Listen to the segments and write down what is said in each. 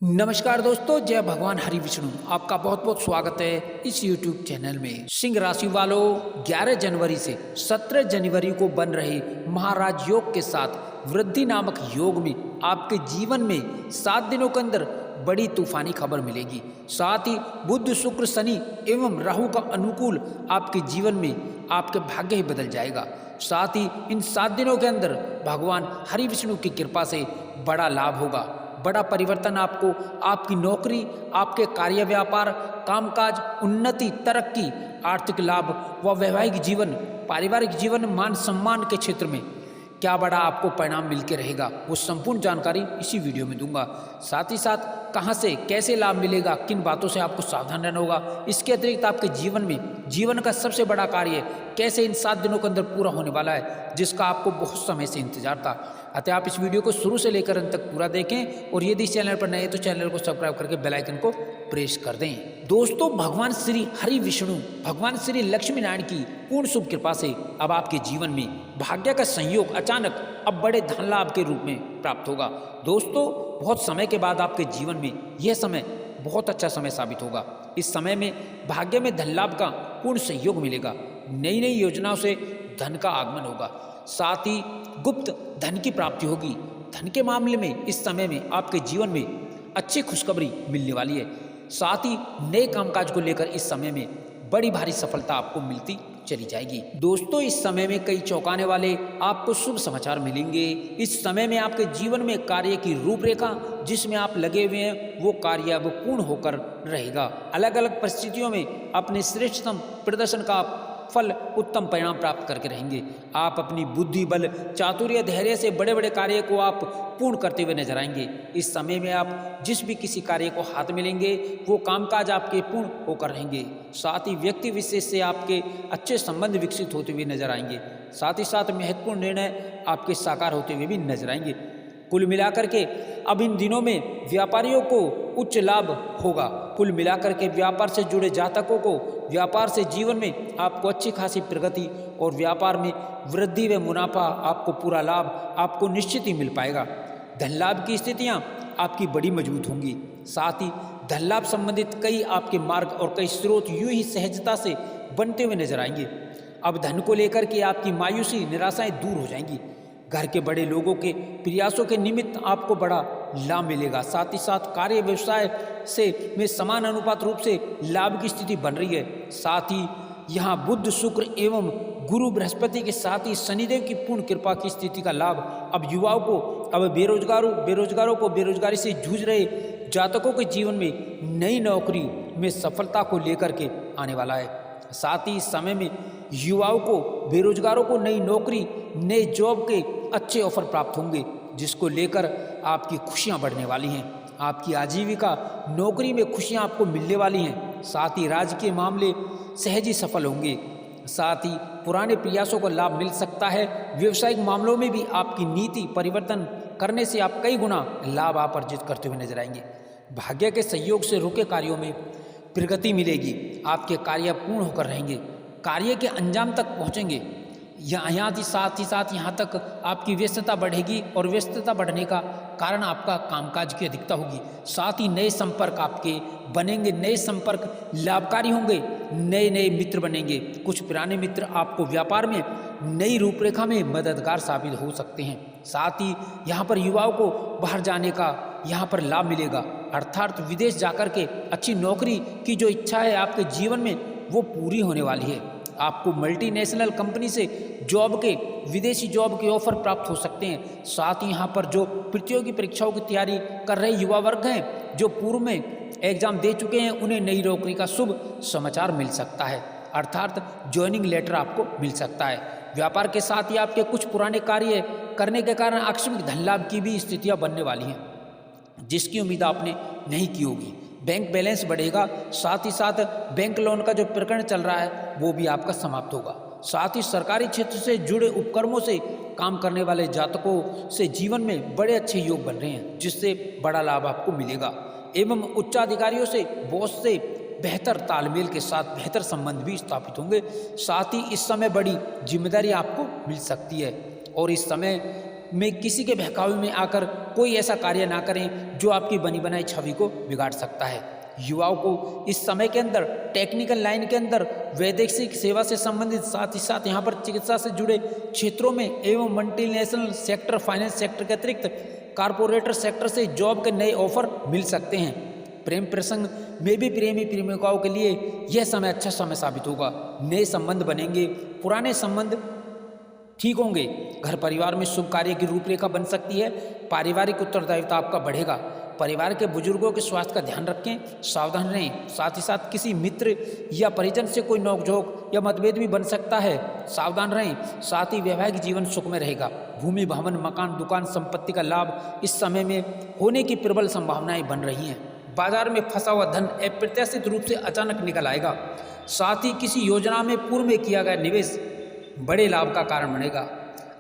नमस्कार दोस्तों, जय भगवान हरि विष्णु। आपका बहुत बहुत स्वागत है इस YouTube चैनल में। सिंह राशि वालों, 11 जनवरी से 17 जनवरी को बन रहे महाराज योग के साथ वृद्धि नामक योग में आपके जीवन में 7 दिनों के अंदर बड़ी तूफानी खबर मिलेगी। साथ ही बुध, शुक्र, शनि एवं राहु का अनुकूल आपके जीवन में आपके भाग्य ही बदल जाएगा। साथ ही इन 7 दिनों के अंदर भगवान हरि विष्णु की कृपा से बड़ा लाभ होगा, बड़ा परिवर्तन आपको आपकी नौकरी, आपके कार्य व्यापार, कामकाज, उन्नति, तरक्की, आर्थिक लाभ व वैवाहिक जीवन, पारिवारिक जीवन, मान सम्मान के क्षेत्र में क्या बड़ा आपको परिणाम मिलके रहेगा, वो संपूर्ण जानकारी इसी वीडियो में दूंगा। साथ ही साथ कहां से कैसे लाभ मिलेगा, किन बातों से आपको सावधान रहना होगा, इसके अतिरिक्त आपके जीवन में जीवन का सबसे बड़ा कार्य कैसे इन 7 दिनों के अंदर पूरा होने वाला है, जिसका आपको बहुत समय से इंतजार था। अतः आप इस वीडियो को शुरू से लेकर अंत तक पूरा देखें और यदि इस चैनल पर नए हैं तो चैनल को सब्सक्राइब करके बेल आइकन को प्रेस कर दें। दोस्तों, भगवान श्री हरि विष्णु, भगवान श्री लक्ष्मी नारायण की पूर्ण शुभ कृपा से अब आपके जीवन में भाग्य का संयोग अचानक अब बड़े धन लाभ के रूप में प्राप्त होगा। दोस्तों, बहुत समय के बाद आपके जीवन में यह समय बहुत अच्छा समय साबित होगा। इस समय में भाग्य में धन लाभ का पूर्ण सहयोग मिलेगा। नई नई योजनाओं से धन का आगमन होगा। साथ ही गुप्त धन की प्राप्ति होगी। धन के मामले में इस समय में आपके जीवन में अच्छी खुशखबरी मिलने वाली है। साथ ही नए कामकाज को लेकर इस समय में बड़ी भारी सफलता आपको मिलती चली जाएगी। दोस्तों, इस समय में कई चौंकाने वाले आपको शुभ समाचार मिलेंगे। इस समय में आपके जीवन में कार्य की रूपरेखा जिसमें आप लगे हुए हैं वो कार्य अब पूर्ण होकर रहेगा। अलग अलग परिस्थितियों में अपने श्रेष्ठतम प्रदर्शन का फल, उत्तम परिणाम प्राप्त करके रहेंगे। आप अपनी बुद्धि, बल, चातुर्य, धैर्य से बड़े बड़े कार्य को आप पूर्ण करते हुए नजर आएंगे। इस समय में आप जिस भी किसी कार्य को हाथ मिलेंगे वो कामकाज आपके पूर्ण होकर रहेंगे। साथ ही व्यक्ति विशेष से आपके अच्छे संबंध विकसित होते हुए नजर आएंगे। साथ ही साथ महत्वपूर्ण निर्णय आपके साकार होते हुए भी नजर आएंगे। कुल मिलाकर के अब इन दिनों में व्यापारियों को उच्च लाभ होगा। कुल मिलाकर के व्यापार से जुड़े जातकों को व्यापार से जीवन में आपको अच्छी खासी प्रगति और व्यापार में वृद्धि व मुनाफा, आपको पूरा लाभ आपको निश्चित ही मिल पाएगा। धन लाभ की स्थितियां आपकी बड़ी मजबूत होंगी। साथ ही धन लाभ संबंधित कई आपके मार्ग और कई स्रोत यूं ही सहजता से बनते हुए नजर आएंगे। अब धन को लेकर के आपकी मायूसी, निराशाएं दूर हो जाएंगी। घर के बड़े लोगों के प्रयासों के निमित्त आपको बड़ा लाभ मिलेगा। साथ ही साथ कार्य व्यवसाय से में समान अनुपात रूप से लाभ की स्थिति बन रही है। साथ ही यहाँ बुध, शुक्र एवं गुरु बृहस्पति के साथ ही शनिदेव की पूर्ण कृपा की स्थिति का लाभ अब युवाओं को, अब बेरोजगारों को, बेरोजगारी से जूझ रहे जातकों के जीवन में नई नौकरी में सफलता को लेकर के आने वाला है। साथ ही इस समय में युवाओं को, बेरोजगारों को नई नौकरी, नए जॉब के अच्छे ऑफर प्राप्त होंगे, जिसको लेकर आपकी खुशियां बढ़ने वाली हैं। आपकी आजीविका, नौकरी में खुशियां आपको मिलने वाली हैं। साथ ही राजकीय मामले सहज ही सफल होंगे। साथ ही पुराने प्रयासों को लाभ मिल सकता है। व्यवसायिक मामलों में भी आपकी नीति परिवर्तन करने से आप कई गुना लाभ आप अर्जित करते हुए नजर आएंगे। भाग्य के सहयोग से रुके कार्यों में प्रगति मिलेगी। आपके कार्य पूर्ण होकर रहेंगे, कार्य के अंजाम तक पहुंचेंगे। साथ ही साथ यहाँ तक आपकी व्यस्तता बढ़ेगी और व्यस्तता बढ़ने का कारण आपका कामकाज की अधिकता होगी। साथ ही नए संपर्क आपके बनेंगे, नए संपर्क लाभकारी होंगे, नए नए मित्र बनेंगे। कुछ पुराने मित्र आपको व्यापार में नई रूपरेखा में मददगार साबित हो सकते हैं। साथ ही यहाँ पर युवाओं को बाहर जाने का यहाँ पर लाभ मिलेगा, अर्थात विदेश जाकर के अच्छी नौकरी की जो इच्छा है आपके जीवन में वो पूरी होने वाली है। आपको मल्टीनेशनल कंपनी से जॉब के, विदेशी जॉब के ऑफर प्राप्त हो सकते हैं। साथ ही यहाँ पर जो प्रतियोगी परीक्षाओं की तैयारी कर रहे युवा वर्ग हैं, जो पूर्व में एग्जाम दे चुके हैं, उन्हें नई नौकरी का शुभ समाचार मिल सकता है, अर्थात ज्वाइनिंग लेटर आपको मिल सकता है। व्यापार के साथ ही आपके कुछ पुराने कार्य करने के कारण आकस्मिक धन लाभ की भी स्थितियाँ बनने वाली हैं, जिसकी उम्मीद आपने नहीं की होगी। बैंक बैलेंस बढ़ेगा। साथ ही साथ बैंक लोन का जो प्रकरण चल रहा है वो भी आपका समाप्त होगा। साथ ही सरकारी क्षेत्र से जुड़े उपक्रमों से काम करने वाले जातकों से जीवन में बड़े अच्छे योग बन रहे हैं, जिससे बड़ा लाभ आपको मिलेगा। एवं उच्चाधिकारियों से, बॉस से बेहतर तालमेल के साथ बेहतर संबंध भी स्थापित होंगे। साथ ही इस समय बड़ी जिम्मेदारी आपको मिल सकती है और इस समय में किसी के बहकावे में आकर कोई ऐसा कार्य ना करें जो आपकी बनी बनाई छवि को बिगाड़ सकता है। युवाओं को इस समय के अंदर टेक्निकल लाइन के अंदर वैदेशिक सेवा से संबंधित, साथ ही साथ यहाँ पर चिकित्सा से जुड़े क्षेत्रों में एवं मल्टीनेशनल सेक्टर, फाइनेंस सेक्टर के अतिरिक्त कारपोरेटर सेक्टर से जॉब के नए ऑफर मिल सकते हैं। प्रेम प्रसंग में भी प्रेमी प्रेमिकाओं के लिए यह समय अच्छा समय साबित होगा। नए संबंध बनेंगे, पुराने संबंध ठीक होंगे। घर परिवार में शुभ कार्य की रूपरेखा बन सकती है। पारिवारिक उत्तरदायित्व आपका बढ़ेगा। परिवार के बुजुर्गों के स्वास्थ्य का ध्यान रखें, सावधान रहें। साथ ही साथ किसी मित्र या परिजन से कोई नोकझोंक या मतभेद भी बन सकता है, सावधान रहें। साथ ही वैवाहिक जीवन सुखमय रहेगा। भूमि, भवन, मकान, दुकान, संपत्ति का लाभ इस समय में होने की प्रबल संभावनाएं बन रही हैं। बाजार में फंसा हुआ धन अप्रत्याशित रूप से अचानक निकल आएगा। साथ ही किसी योजना में पूर्व में किया गया निवेश बड़े लाभ का कारण बनेगा।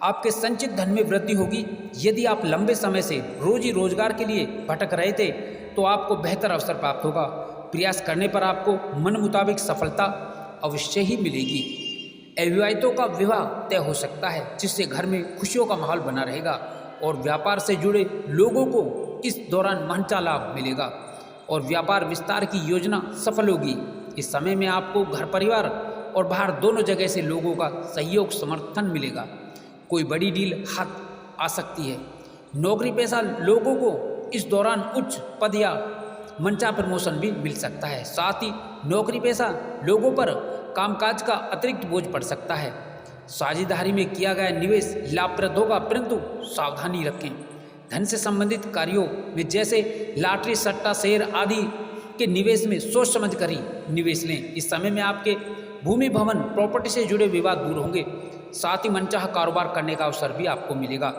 आपके संचित धन में वृद्धि होगी। यदि आप लंबे समय से रोजी रोजगार के लिए भटक रहे थे तो आपको बेहतर अवसर प्राप्त होगा। प्रयास करने पर आपको मन मुताबिक सफलता अवश्य ही मिलेगी। अविवाहितों का विवाह तय हो सकता है, जिससे घर में खुशियों का माहौल बना रहेगा और व्यापार से जुड़े लोगों को इस दौरान मनचा लाभ मिलेगा और व्यापार विस्तार की योजना सफल होगी। इस समय में आपको घर परिवार और बाहर दोनों जगह से लोगों का सहयोग समर्थन मिलेगा। कोई बड़ी डील हाथ आ सकती है। नौकरी पेशा लोगों को इस दौरान उच्च पद या मंचा प्रमोशन भी मिल सकता है। साथ ही नौकरी पेशा लोगों पर कामकाज का अतिरिक्त बोझ पड़ सकता है। साझेदारी में किया गया निवेश लाभप्रद होगा, परंतु सावधानी रखें। धन से संबंधित कार्यों में जैसे लॉटरी, सट्टा, शेयर आदि के निवेश में सोच समझ कर ही निवेश लें। इस समय में आपके भूमि, भवन, प्रॉपर्टी से जुड़े विवाद दूर होंगे। साथ ही मनचाहा कारोबार करने का अवसर भी आपको मिलेगा।